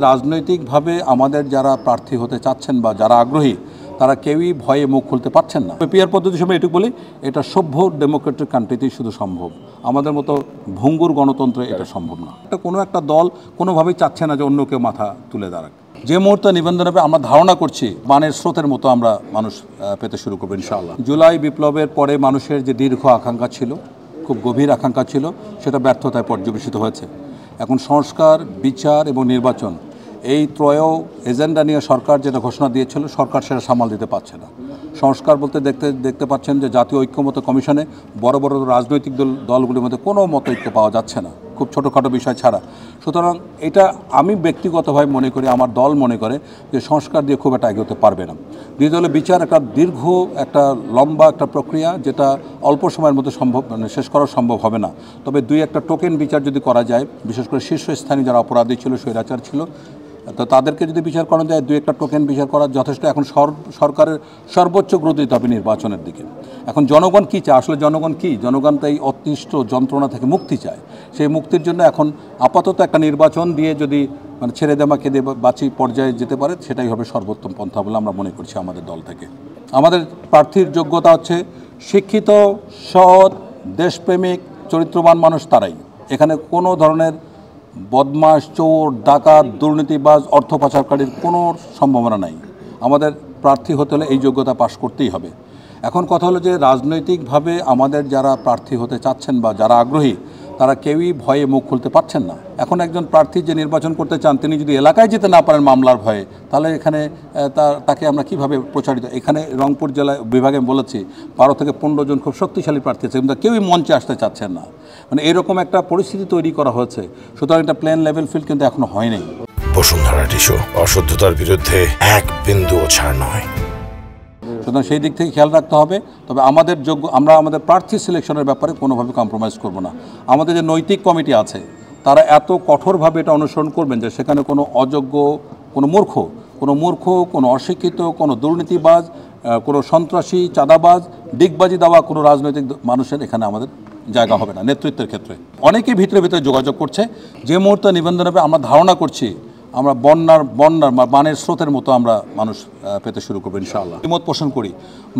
রাজনৈতিকভাবে আমাদের যারা প্রার্থী হতে চাচ্ছেন বা যারা আগ্রহী তারা কেউই ভয়ে মুখ খুলতে পারছেন না। পিআর পদ্ধতির সময় এটুকু বলি, এটা সভ্য ডেমোক্রেটিক কান্ট্রিতেই শুধু সম্ভব, আমাদের মতো ভঙ্গুর গণতন্ত্রে এটা সম্ভব না। কোনো একটা দল কোনোভাবেই চাচ্ছে না যে অন্য কেউ মাথা তুলে দাঁড়াক। যে মুহূর্তে নিবন্ধন হবে আমরা ধারণা করছি বানের স্রোতের মতো আমরা মানুষ পেতে শুরু করবো ইনশাআল্লাহ। জুলাই বিপ্লবের পরে মানুষের যে দীর্ঘ আকাঙ্ক্ষা ছিল, খুব গভীর আকাঙ্ক্ষা ছিল, সেটা ব্যর্থতায় পর্যবেসিত হয়েছে। এখন সংস্কার, বিচার এবং নির্বাচন, এই ত্রয় এজেন্ডা নিয়ে সরকার যেটা ঘোষণা দিয়েছিল, সরকার সেটা সামাল দিতে পারছে না। সংস্কার বলতে দেখতে পাচ্ছেন যে জাতীয় ঐক্যমত্য কমিশনে বড় বড় রাজনৈতিক দলগুলির মধ্যে কোনো মতৈক্য পাওয়া যাচ্ছে না, খুব ছোটোখাটো বিষয় ছাড়া। সুতরাং এটা আমি ব্যক্তিগতভাবে মনে করি, আমার দল মনে করে যে সংস্কার দিয়ে খুব একটা এগোতে পারবে না। দ্বিতীয় হলো বিচার, একটা দীর্ঘ একটা লম্বা একটা প্রক্রিয়া, যেটা অল্প সময়ের মধ্যে শেষ করা সম্ভব হবে না। তবে দুই একটা টোকেন বিচার যদি করা যায়, বিশেষ করে শীর্ষস্থানীয় যারা অপরাধী ছিল, স্বৈরাচার ছিল, তো তাদেরকে যদি বিচার করা যায়, দুই একটা টোকেন বিচার করা যথেষ্ট। এখন সরকারের সর্বোচ্চ গুরুত্ব দিতে হবে নির্বাচনের দিকে। এখন জনগণ কী চায়, আসলে জনগণ কী, জনগণ তো এই অতিষ্ঠ যন্ত্রণা থেকে মুক্তি চায়। সেই মুক্তির জন্য এখন আপাতত একটা নির্বাচন দিয়ে যদি ছেড়ে দেমাকে দিয়ে বাঁচি পর্যায়ে যেতে পারে, সেটাই হবে সর্বোত্তম পন্থা বলে আমরা মনে করছি আমাদের দল থেকে। আমাদের প্রার্থীর যোগ্যতা হচ্ছে শিক্ষিত, সৎ, দেশপ্রেমিক, চরিত্রবান মানুষ তারাই। এখানে কোনো ধরনের বদমাশ, চোর, ডাকাত, দুর্নীতিবাজ, অর্থ পাচারকারীর কোনো সম্ভাবনা নাই। আমাদের প্রার্থী হতে হলে এই যোগ্যতা পাশ করতেই হবে। এখন কথা হলো যে রাজনৈতিকভাবে আমাদের যারা প্রার্থী হতে চাচ্ছেন বা যারা আগ্রহী তারা কেউই ভয়ে মুখ খুলতে পারছেন না। এখন একজন প্রার্থী যে নির্বাচন করতে চান, তিনি যদি এলাকায় যেতে না পারেন মামলার ভয়ে, তাহলে এখানে তাকে আমরা কিভাবে প্রচারিত। এখানে রংপুর জেলা বিভাগে বলেছি 12 থেকে 15 জন খুব শক্তিশালী প্রার্থী আছে, কিন্তু কেউই মঞ্চে আসতে চাচ্ছেন না। এরকম একটা পরিস্থিতি তৈরি করা হয়েছে। সুতরাং এটা প্লেন লেভেল ফিল্ড কিন্তু এখনো হয়নি। বসুন্ধরা টিস্যু, অশুদ্ধতার বিরুদ্ধে এক বিন্দুও ছাড় নয়। সুতরাং সেই দিক থেকে খেয়াল রাখতে হবে। তবে আমরা আমাদের প্রার্থী সিলেকশনের ব্যাপারে কোনোভাবে কম্প্রোমাইজ করব না। আমাদের যে নৈতিক কমিটি আছে, তারা এত কঠোরভাবে এটা অনুসরণ করবেন যে সেখানে কোনো অযোগ্য, কোনো মূর্খ, কোনো অশিক্ষিত, কোনো দুর্নীতিবাজ, কোনো সন্ত্রাসী, চাঁদাবাজ, ডিগবাজি দেওয়া কোনো রাজনৈতিক মানুষের এখানে আমাদের জায়গা হবে না নেতৃত্বের ক্ষেত্রে। অনেকেই ভিতরে যোগাযোগ করছে। যে মুহূর্তে নিবন্ধন হবে আমরা ধারণা করছি আমরা বন্যার বানের স্রোতের মতো আমরা মানুষ পেতে শুরু করবো ইনশাআল্লাহ। দ্বিমত পোষণ করি।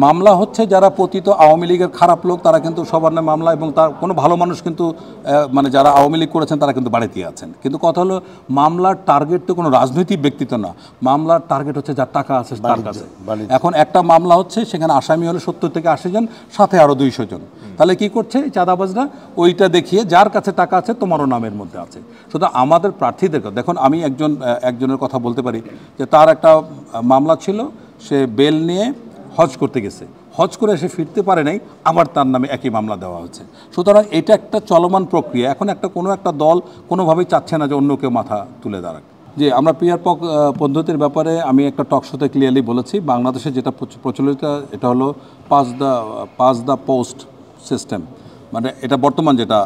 মামলা হচ্ছে যারা পতিত আওয়ামী লীগের খারাপ লোক, তারা কিন্তু সবার নামে মামলা, এবং তার কোনো ভালো মানুষ কিন্তু যারা আওয়ামী লীগ করেছেন তারা কিন্তু বাড়িতে আছেন। কিন্তু কথা হলো মামলার টার্গেট তো কোনো রাজনৈতিক ব্যক্তিত্ব না, মামলার টার্গেট হচ্ছে যার টাকা আছে তার কাছে। এখন একটা মামলা হচ্ছে, সেখানে আসামি হলো 70 থেকে 80 জন, সাথে আরও 200 জন। তাহলে কি করছে চাঁদাবাজরা, ওইটা দেখিয়ে যার কাছে টাকা আছে তোমারও নামের মধ্যে আছে। সুতরাং আমাদের প্রার্থীদেরকে দেখুন, আমি একজনের কথা বলতে পারি যে তার একটা মামলা ছিল, সে বেল নিয়ে হজ করতে গেছে, হজ করে এসে ফিরতে পারে নাই, আবার তার নামে একই মামলা দেওয়া হচ্ছে। সুতরাং এটা একটা চলমান প্রক্রিয়া। এখন কোনো একটা দল কোনোভাবেই চাচ্ছে না যে অন্য কেউ মাথা তুলে দাঁড়াক। যে আমরা পিআর পদ্ধতির ব্যাপারে আমি একটা টক শোতে ক্লিয়ারলি বলেছি, বাংলাদেশে যেটা প্রচলিত এটা হলো পাস দ্য পোস্ট সিস্টেম, এটা বর্তমান যেটা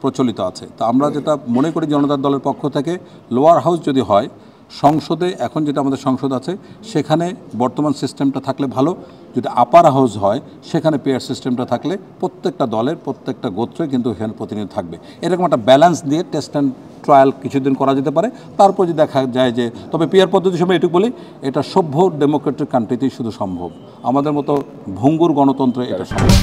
প্রচলিত আছে। তা আমরা যেটা মনে করি জনতার দলের পক্ষ থেকে, লোয়ার হাউস যদি হয়, সংসদে এখন যেটা আমাদের সংসদ আছে সেখানে বর্তমান সিস্টেমটা থাকলে ভালো। যদি আপার হাউস হয়, সেখানে পেয়ার সিস্টেমটা থাকলে প্রত্যেকটা দলের প্রত্যেকটা গোত্রে কিন্তু এখানে প্রতিনিধি থাকবে। এরকম একটা ব্যালেন্স দিয়ে টেস্ট অ্যান্ড ট্রায়াল কিছুদিন করা যেতে পারে। তারপর যদি দেখা যায় যে, তবে পিআর পদ্ধতির সময় এটুকু বলি, এটা সভ্য ডেমোক্রেটিক কান্ট্রিতেই শুধু সম্ভব, আমাদের মতো ভঙ্গুর গণতন্ত্রে এটা সম্ভব।